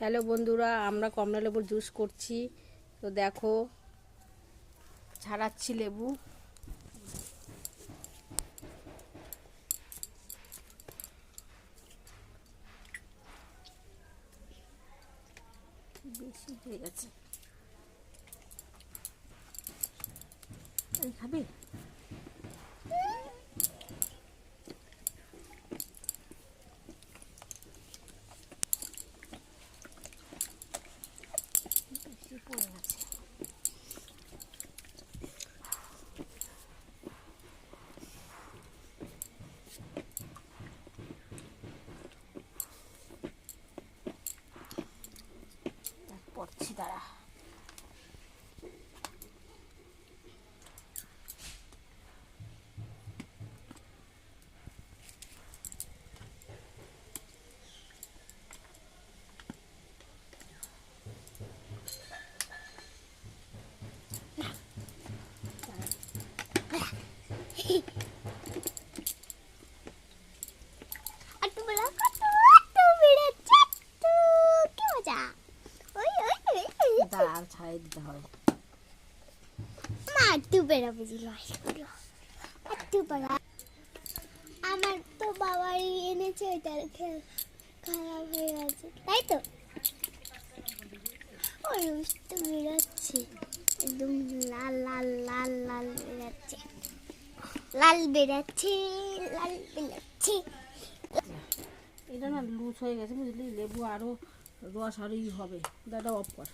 Hello বন্ধুরা, আমরা কমলা লেবুর জুস করছি। তো দেখো, ছাড়াচ্ছি লেবু। বেশি হয়ে গেছে, খাবে? বেশি পড়ে গেছে। পড়ছি, দাঁড়া। দাঁড়া, ছাড়াই দিতে হবে। আমার তো বাবাই এনেছে, ওইটা খারাপ হয়ে গেছে, তাই তো। ওই তো বেরোচ্ছে, একদম লাল লাল লাল লাল বেরোচ্ছে, লাল বেরোচ্ছে, লাল বেরোচ্ছে। এটা না লুজ হয়ে গেছে, বুঝলি? লেবু আরো রস আরোই হবে। দাদা অফ কর।